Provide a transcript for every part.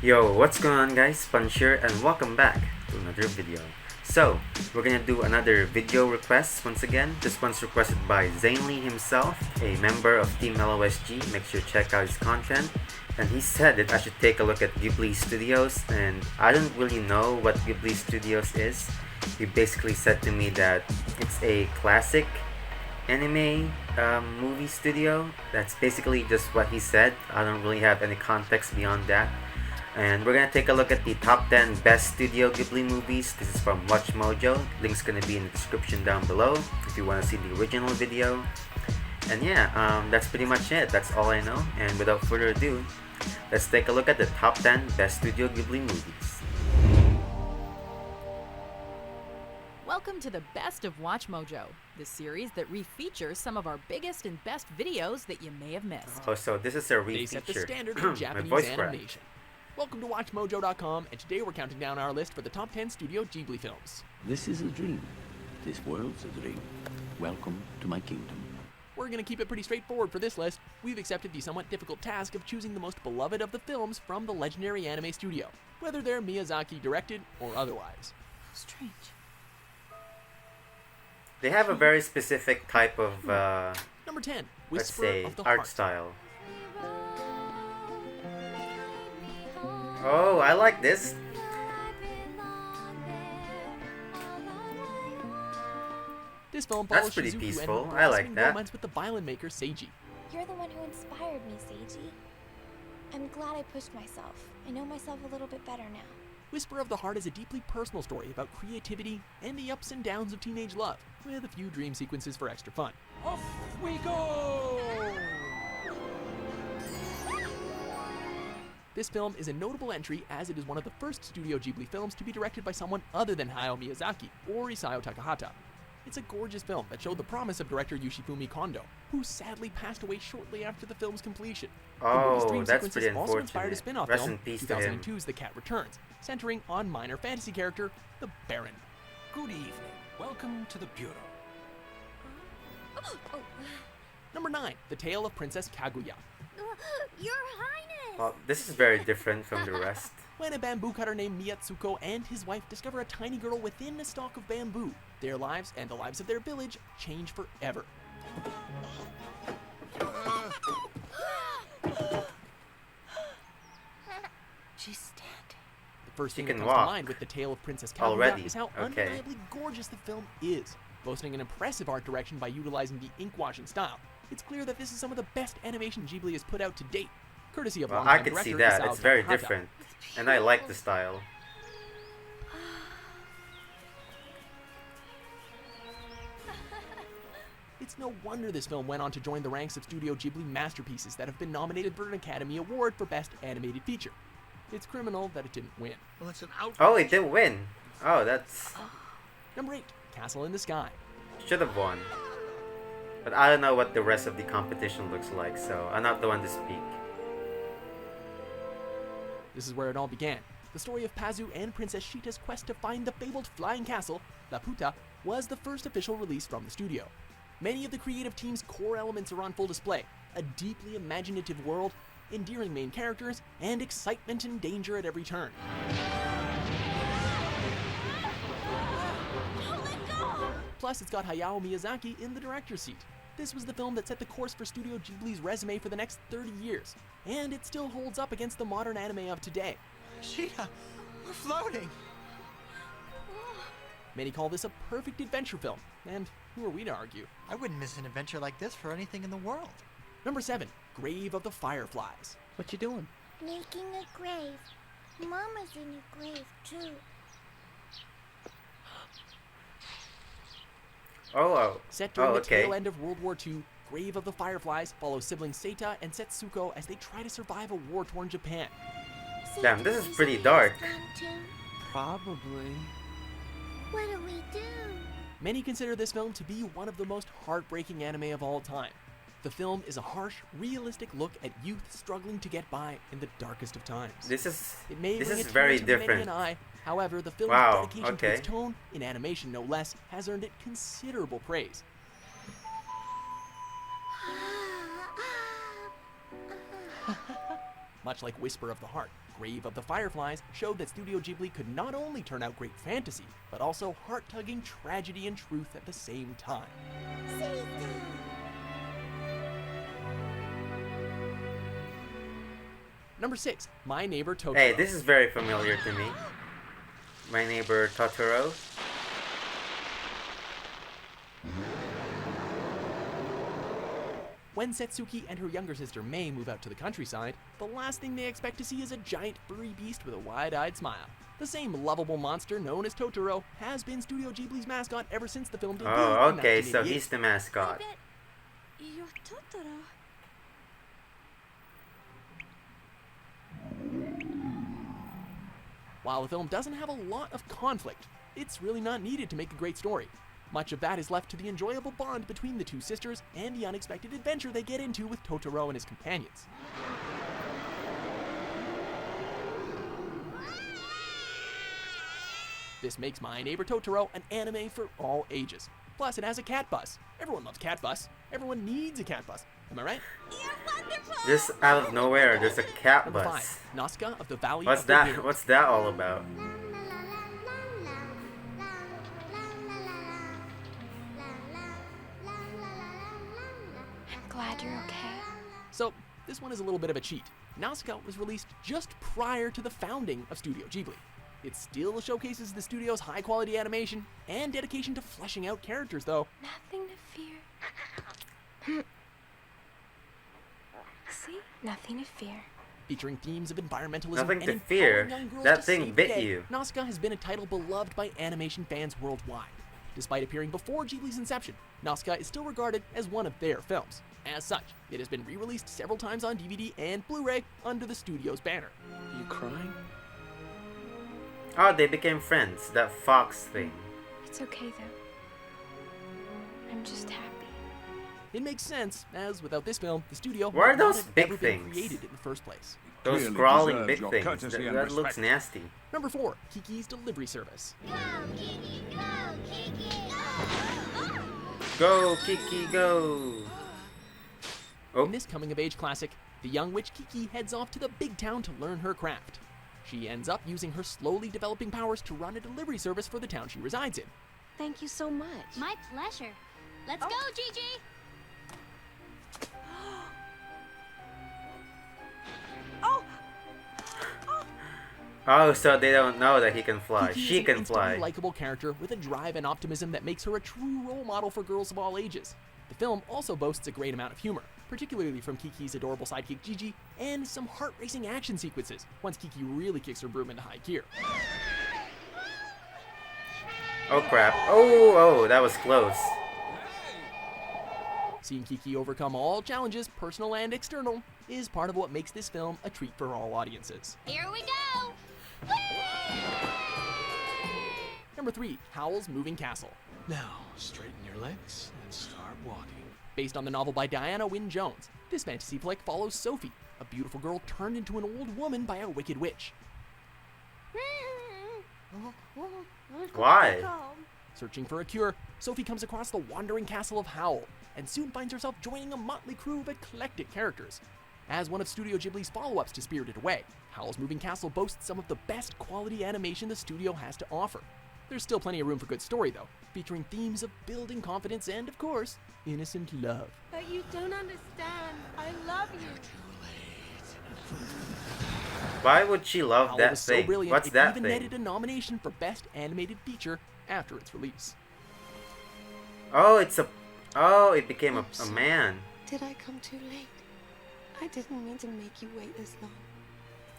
Yo, what's going on guys? Punch here and welcome back to another video. So, we're gonna do another video request once again. This one's requested by Zainly himself, a member of Team LOSG. Make sure to check out his content. And he said that I should take a look at Ghibli Studios, and I don't really know what Ghibli Studios is. He basically said to me that it's a classic anime movie studio. That's basically just what he said. I don't really have any context beyond that. And we're gonna take a look at the top 10 best Studio Ghibli movies. This is from Watch Mojo. Link's gonna be in the description down below if you wanna see the original video. And yeah, that's pretty much it. That's all I know. And without further ado, let's take a look at the top 10 best Studio Ghibli movies. Welcome to the Best of Watch Mojo, the series that refeatures some of our biggest and best videos that you may have missed. Oh, so this is a They set the refeature. standard for My Japanese voice cracked. animation. Welcome to WatchMojo.com, and today we're counting down our list for the top 10 Studio Ghibli films. This is a dream. This world's a dream. Welcome to my kingdom. We're going to keep it pretty straightforward for this list. We've accepted the somewhat difficult task of choosing the most beloved of the films from the legendary anime studio, whether they're Miyazaki directed or otherwise. Strange. They have a very specific type of, Number 10, let's Whisper say, of the art Heart. style. Oh, I like this. This film That's follows pretty Shizuku peaceful. and her I like blossoming that. romance with the violin maker Seiji. You're the one who inspired me, Seiji. I'm glad I pushed myself. I know myself a little bit better now. Whisper of the Heart is a deeply personal story about creativity and the ups and downs of teenage love, with a few dream sequences for extra fun. Off we go! This film is a notable entry as it is one of the first Studio Ghibli films to be directed by someone other than Hayao Miyazaki or Isao Takahata. It's a gorgeous film that showed the promise of director Yoshifumi Kondo, who sadly passed away shortly after the film's completion. The movie's Oh, dream that's sequences pretty also inspired a unfortunate. spin-off Rest film, in peace to him. 2002's The Cat Returns, centering on minor fantasy character, the Baron. Good evening. Welcome to the Bureau. Number 9, The Tale of Princess Kaguya. Your Highness! Well, this is very different from the rest. When a bamboo cutter named Miyatsuko and his wife discover a tiny girl within a stalk of bamboo, their lives and the lives of their village change forever. She's standing. The first thing She that can comes to walk mind with the tale of Princess Kaguya already. is how Okay. undeniably gorgeous the film is. Boasting an impressive art direction by utilizing the ink washing style, it's clear that this is some of the best animation Ghibli has put out to date, courtesy of Well, longtime I can see director that. Isao It's very Takahata. different. And I like the style. It's no wonder this film went on to join the ranks of Studio Ghibli masterpieces that have been nominated for an Academy Award for Best Animated Feature. It's criminal that it didn't win. Well, it's an outrage. Oh, it did win. Oh, that's... Number 8, Castle in the Sky. should have won. But I don't know what the rest of the competition looks like, so I'm not the one to speak. This is where it all began. The story of Pazu and Princess Sheeta's quest to find the fabled flying castle, Laputa, was the first official release from the studio. Many of the creative team's core elements are on full display: a deeply imaginative world, endearing main characters, and excitement and danger at every turn. Don't let go! Plus, it's got Hayao Miyazaki in the director's seat. This was the film that set the course for Studio Ghibli's resume for the next 30 years, and it still holds up against the modern anime of today. Sheeta, we're floating. Many call this a perfect adventure film, and who are we to argue? I wouldn't miss an adventure like this for anything in the world. Number 7, Grave of the Fireflies. What you doing? Making a grave. Mama's in a grave, too. Oh, Set during the okay. tail end of World War II, Grave of the Fireflies follows siblings Seita and Setsuko as they try to survive a war-torn Japan. Damn, this is Seita's pretty in dark. this one, too. Probably. What do we do? Many consider this film to be one of the most heartbreaking anime of all time. The film is a harsh, realistic look at youth struggling to get by in the darkest of times. This is It may bring a tear very to many different. an eye. However, the film's Wow, dedication to okay. its tone, in animation no less, has earned it considerable praise. Much like Whisper of the Heart, Grave of the Fireflies showed that Studio Ghibli could not only turn out great fantasy, but also heart-tugging tragedy and truth at the same time. Number 6, My Neighbor Totoro. Hey, this is very familiar to me. My Neighbor Totoro. When Setsuki and her younger sister Mei move out to the countryside, the last thing they expect to see is a giant furry beast with a wide-eyed smile. The same lovable monster known as Totoro has been Studio Ghibli's mascot ever since the film debuted Oh, in okay, so 1988. he's the mascot. You're Totoro. While the film doesn't have a lot of conflict, it's really not needed to make a great story. Much of that is left to the enjoyable bond between the two sisters and the unexpected adventure they get into with Totoro and his companions. This makes My Neighbor Totoro an anime for all ages. Plus, it has a cat bus. Everyone loves cat bus. Everyone needs a cat bus. Am I right? Just out of nowhere, there's a cat Number bus. 5, Nausicaa of the Valley What's of the that? Winds. What's that all about? I'm glad you're okay. So, this one is a little bit of a cheat. Nausicaa was released just prior to the founding of Studio Ghibli. It still showcases the studio's high-quality animation and dedication to fleshing out characters, though. Nothing to fear. See? Nothing to fear. Featuring themes of environmentalism Nothing and to empowering fear. young girls That to thing save bit the day, you. Nausicaa has been a title beloved by animation fans worldwide. Despite appearing before Ghibli's inception, Nausicaa is still regarded as one of their films. As such, it has been re-released several times on DVD and Blu-ray under the studio's banner. Are you crying? Oh, they became friends. That fox thing. It's okay though. I'm just happy. It makes sense, as without this film, the studio What are would not those have big ever been things? created in the first place. Those Clearly crawling deserves big your things. courtesy and That looks respect. nasty. Number 4, Kiki's Delivery Service. Go, Kiki, go! Oh, In this coming-of-age classic, the young witch Kiki heads off to the big town to learn her craft. She ends up using her slowly developing powers to run a delivery service for the town she resides in. Thank you so much. My pleasure. Let's go, Gigi! oh, so they don't know that he can fly. Kiki She is an can instantly fly. likable character with a drive and optimism that makes her a true role model for girls of all ages. The film also boasts a great amount of humor, particularly from Kiki's adorable sidekick Gigi, and some heart-racing action sequences once Kiki really kicks her broom into high gear. Oh crap. Oh, that was close. Seeing Kiki overcome all challenges, personal and external, is part of what makes this film a treat for all audiences. Here we go! Number 3, Howl's Moving Castle. Now, straighten your legs and start walking. Based on the novel by Diana Wynne Jones, this fantasy flick follows Sophie, a beautiful girl turned into an old woman by a wicked witch. Why? Searching for a cure, Sophie comes across the wandering castle of Howl, and soon finds herself joining a motley crew of eclectic characters. As one of Studio Ghibli's follow-ups to Spirited Away, Howl's Moving Castle boasts some of the best quality animation the studio has to offer. There's still plenty of room for good story, though, featuring themes of building confidence and, of course, innocent love. But you don't understand. I love you. Why would she love Howl that was so thing? brilliant, What's it that even thing? netted a nomination for Best Animated Feature after its release. Oh, it became a man. Did I come too late? I didn't mean to make you wait this long.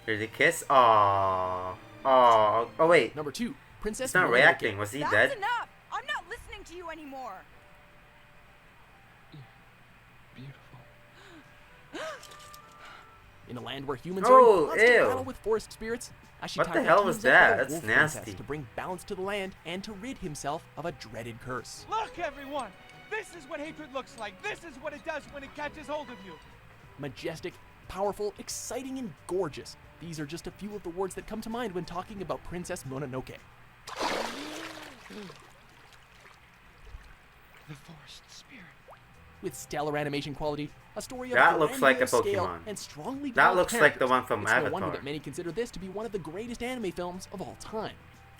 Here's a kiss. Aww. Aww. Oh wait. Number 2, Princess It's not Mononoke. reacting. Was he dead? enough! I'm not listening to you anymore! In a land where humans Oh, are in constant ew. battle with forest spirits, What the Ashitaka hell was teams up that? with a That's wolf princess nasty. to bring balance to the land and to rid himself of a dreaded curse. Look, everyone! This is what hatred looks like. This is what it does when it catches hold of you. Majestic, powerful, exciting, and gorgeous. These are just a few of the words that come to mind when talking about Princess Mononoke. The forest spirit. with stellar animation quality, a story of That looks like a grandiose scale, Pokemon. and strongly That developed looks like the characters. one from It's no Avatar. wonder that many consider this to be one of the greatest anime films of all time.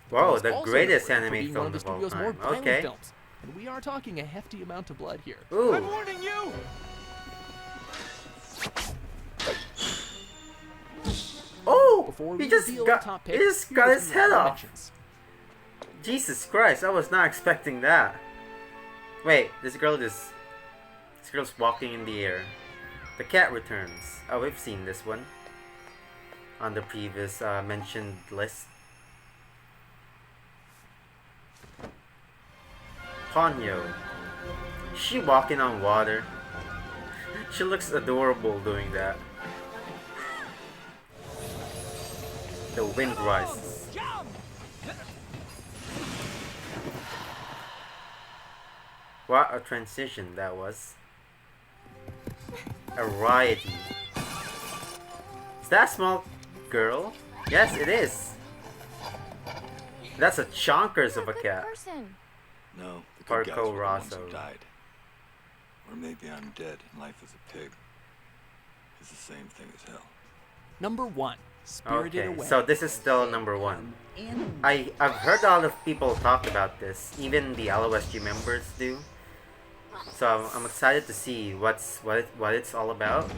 Whoa, It's the also greatest noteworthy for anime being film one of the of all studio's more time. violent Okay. films, and we are talking a hefty amount of blood here. Ooh. I'm warning you! Oh! Before He we just reveal got, the top he pick, just here got are his some head honorable off. mentions. Jesus Christ, I was not expecting that. Wait, this girl's walking in the air. The cat returns. Oh, we've seen this one on the previous mentioned list. Ponyo. She walking on water. She looks adorable doing that. The wind rises. Jump! What a transition that was. A riety. Is that a small girl? Yes, it is. That's a chonkers of a cat. Person. No, the Or good guys were the ones Rosso. who died. Or maybe I'm dead and life is a pig. It's the same thing as hell. Number 1, Spirited Okay, Away. so this is still number 1. I've heard a lot of people talk about this. Even the LOSG members do. So I'm excited to see what it's all about.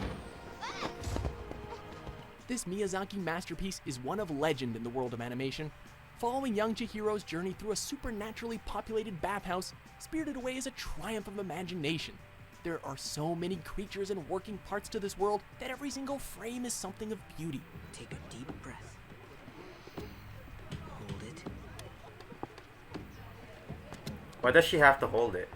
This Miyazaki masterpiece is one of legend in the world of animation. Following young Chihiro's journey through a supernaturally populated bathhouse, Spirited Away is a triumph of imagination. There are so many creatures and working parts to this world that every single frame is something of beauty. Take a deep breath. Hold it. Why does she have to hold it?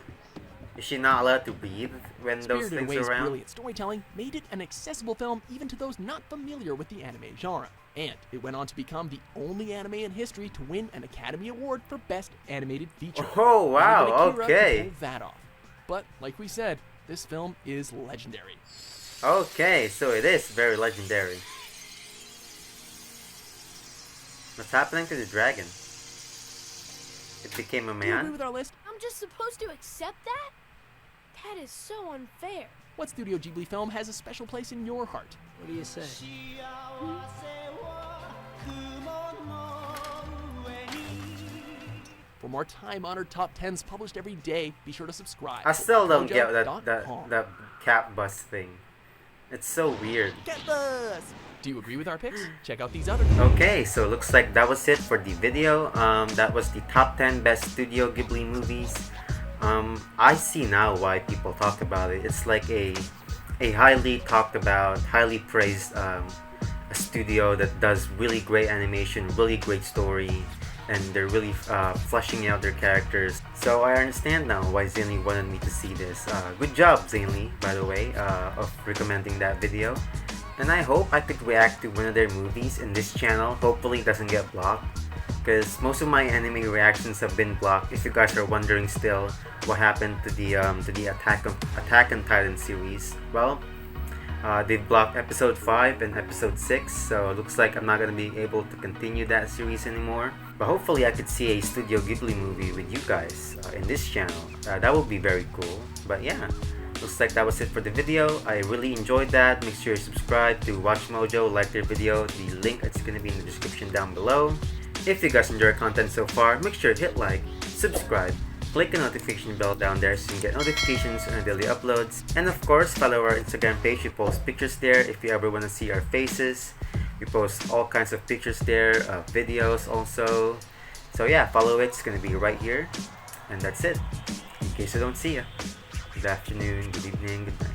Is she not allowed to breathe when those Spirited things Away's are around? brilliant storytelling made it an accessible film even to those not familiar with the anime genre. And it went on to become the only anime in history to win an Academy Award for Best Animated Feature. Oh, wow, Even Akira okay. could pull that off. But, like we said, this film is legendary. Okay, so it is very legendary. What's happening to the dragon? It became a Do you agree man? with our list? I'm just supposed to accept that? That is so unfair. What Studio Ghibli film has a special place in your heart? What do you say? For more time-honored top 10s published every day, be sure to subscribe. I still don't get Mojo.com. that cat bus thing. It's so weird. Cat bus! Do you agree with our picks? Check out these other. Okay, so looks like that was it for the video. That was the top 10 best Studio Ghibli movies. I see now why people talk about it. It's like a highly talked about, highly praised a studio that does really great animation, really great story, and they're really fleshing out their characters. So I understand now why Zainly wanted me to see this. Good job, Zainly, by the way, of recommending that video. And I hope I could react to one of their movies in this channel. Hopefully it doesn't get blocked, because most of my anime reactions have been blocked. If you guys are wondering still what happened to the Attack on Titan series, well, they blocked episode 5 and episode 6, so it looks like I'm not gonna be able to continue that series anymore. But hopefully I could see a Studio Ghibli movie with you guys in this channel. That would be very cool. But yeah, looks like that was it for the video. I really enjoyed that. Make sure you subscribe to Watch Mojo, like their video. The link is gonna be in the description down below. If you guys enjoy our content so far, make sure to hit like, subscribe, click the notification bell down there so you can get notifications on our daily uploads. And of course, follow our Instagram page. We post pictures there if you ever want to see our faces. We post all kinds of pictures there, videos also. So yeah, follow it. It's going to be right here. And that's it. In case I don't see ya. Good afternoon, good evening, good night.